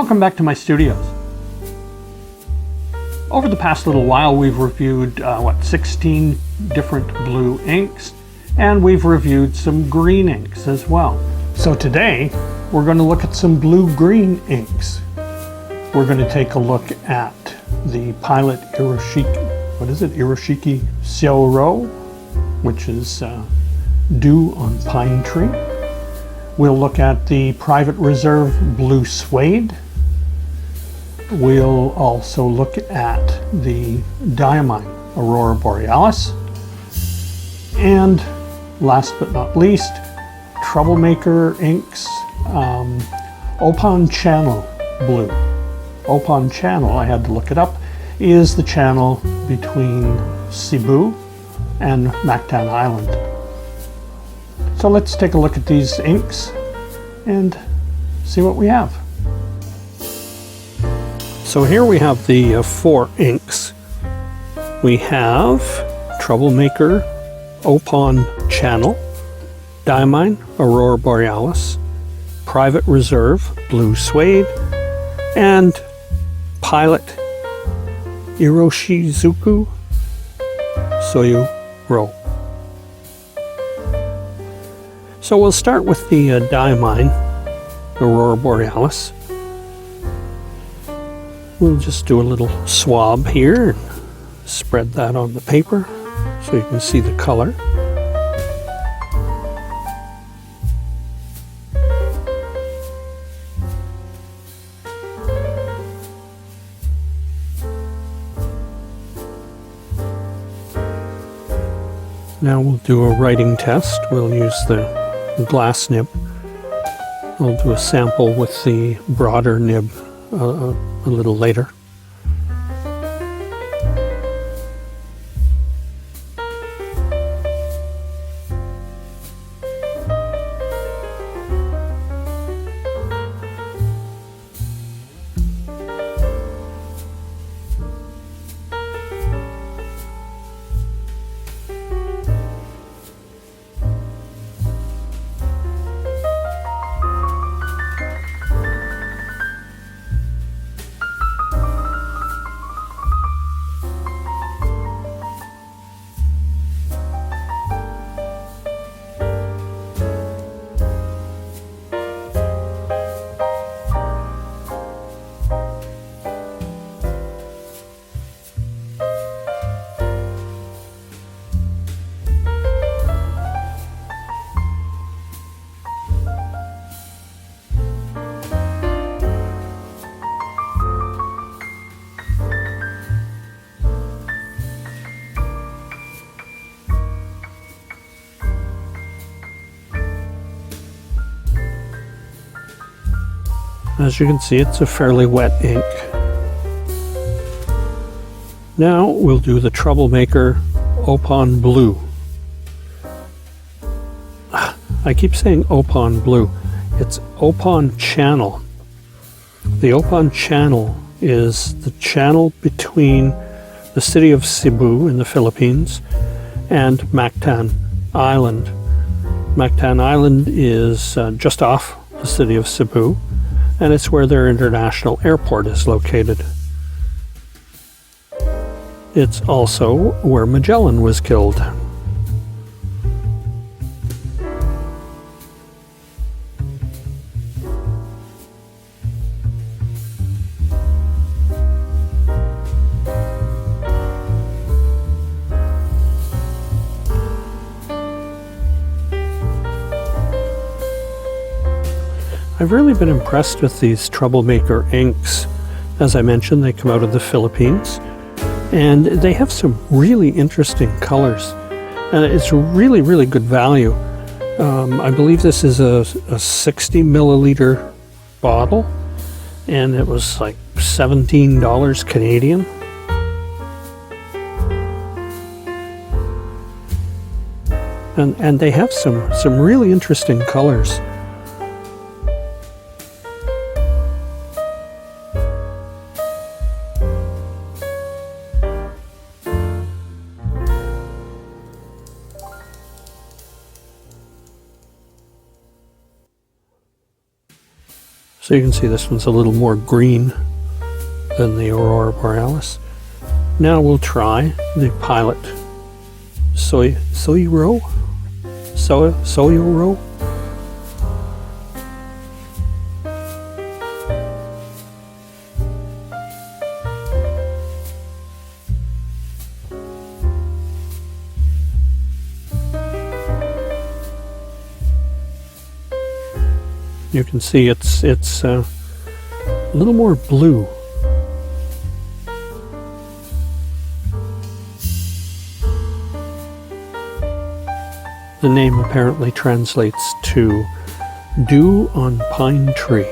Welcome back to my studios. Over the past little while we've reviewed 16 different blue inks, and we've reviewed some green inks as well. So today we're going to look at some blue-green inks. We're going to take a look at the Pilot Iroshizuku Suede, which is Dew on Pine Tree. We'll look at the Private Reserve Blue Suede. We'll also look at the Diamine Aurora Borealis. And last but not least, Troublemaker Inks Opon Channel Blue. Opon Channel, I had to look it up, is the channel between Cebu and Mactan Island. So let's take a look at these inks and see what we have. So here we have the 4 inks. We have Troublemaker Opon Channel, Diamine Aurora Borealis, Private Reserve Blue Suede, and Pilot Iroshizuku Suede. So we'll start with the Diamine Aurora Borealis. We'll just do a little swab here and spread that on the paper so you can see the color. Now we'll do a writing test. We'll use the glass nib. I'll do a sample with the broader nib a little later. As you can see, it's a fairly wet ink. Now we'll do the Troublemaker Opon Blue. I keep saying Opon Blue. It's Opon Channel. The Opon Channel is the channel between the city of Cebu in the Philippines and Mactan Island. Mactan Island is just off the city of Cebu, and it's where their international airport is located. It's also where Magellan was killed. I've really been impressed with these Troublemaker inks. As I mentioned, they come out of the Philippines, and they have some really interesting colors. And it's really, really good value. I believe this is a 60 milliliter bottle, and it was like $17 Canadian. And they have some really interesting colors. So you can see this one's a little more green than the Aurora Borealis. Now we'll try the Pilot Soyuro. You can see it's a little more blue. The name apparently translates to dew on pine tree.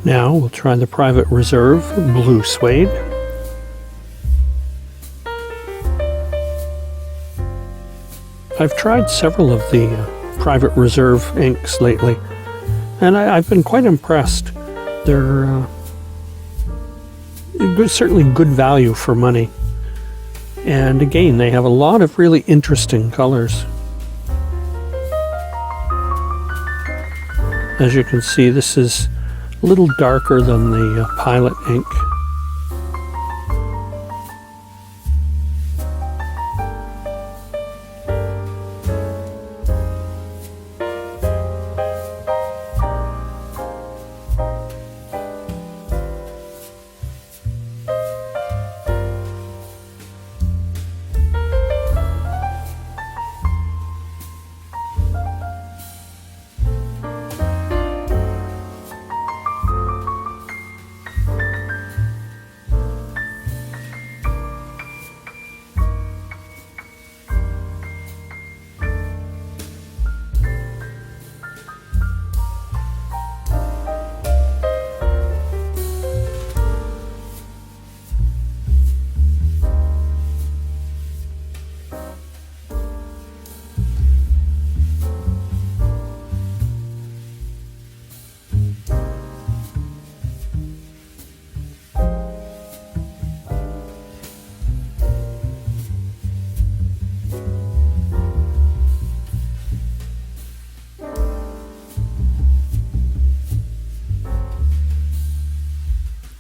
Now we'll try the Private Reserve Blue Suede. I've tried several of the Private Reserve inks lately, and I've been quite impressed. They're certainly good value for money. And again, they have a lot of really interesting colors. As you can see, this is a little darker than the Pilot ink.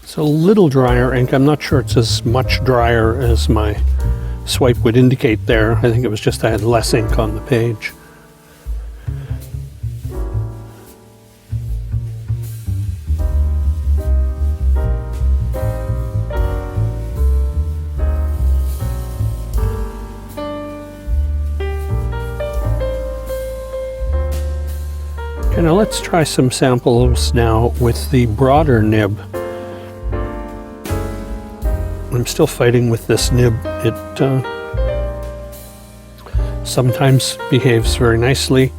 It's a little drier ink. I'm not sure it's as much drier as my swipe would indicate there. I think it was just I had less ink on the page. Okay, now let's try some samples now with the broader nib. I'm still fighting with this nib. It sometimes behaves very nicely,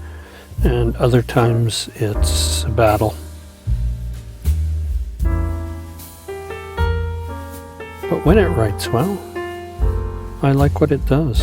and other times it's a battle. But when it writes well, I like what it does.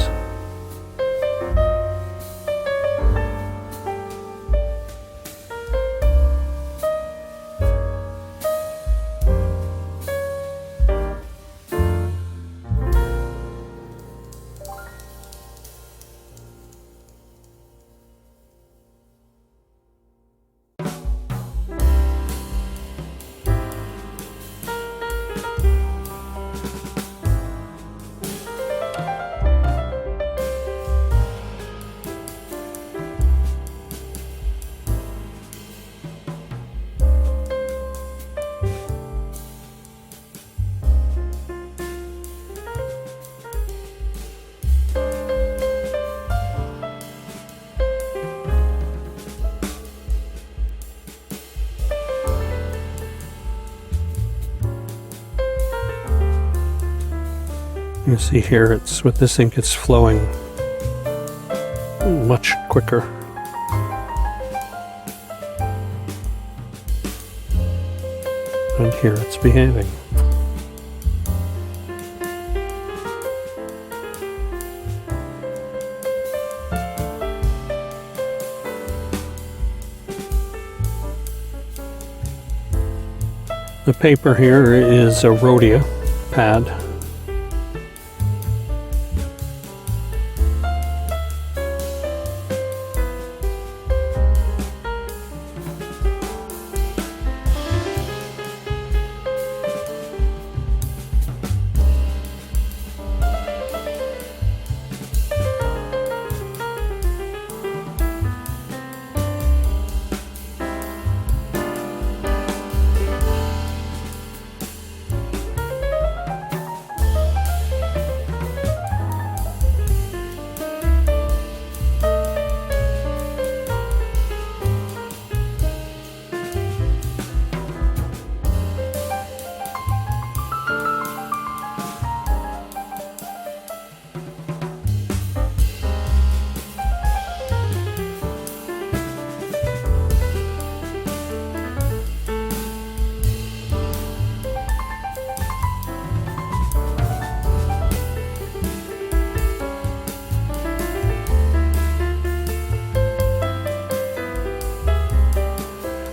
You see here, it's with this ink, it's flowing much quicker. And here it's behaving. The paper here is a Rhodia pad.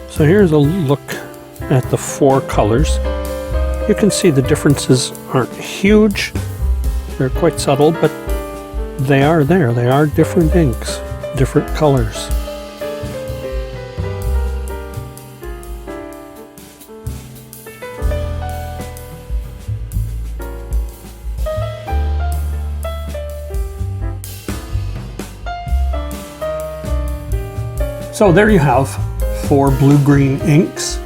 So here's a look at the 4 colors. You can see the differences aren't huge. They're quite subtle, but they are there. They are different inks, different colors. So there you have 4 blue-green inks.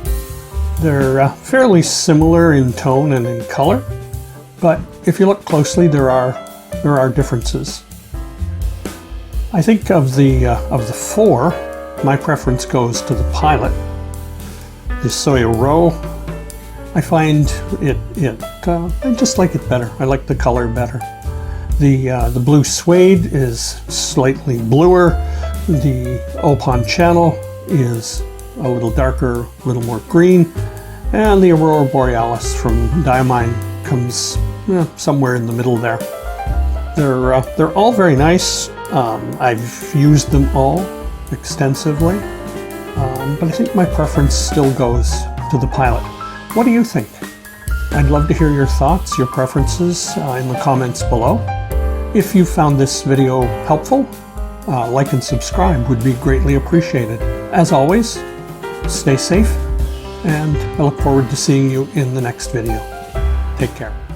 They're fairly similar in tone and in color, but if you look closely, there are differences. I think of the 4, my preference goes to the Pilot. The Suede Row, I find I just like it better. I like the color better. The blue Suede is slightly bluer. The Opon channel is a little darker, a little more green, and the Aurora Borealis from Diamine comes somewhere in the middle there. They're all very nice. I've used them all extensively, but I think my preference still goes to the Pilot. What do you think? I'd love to hear your thoughts, your preferences in the comments below. If you found this video helpful, like and subscribe would be greatly appreciated. As always, stay safe, and I look forward to seeing you in the next video. Take care.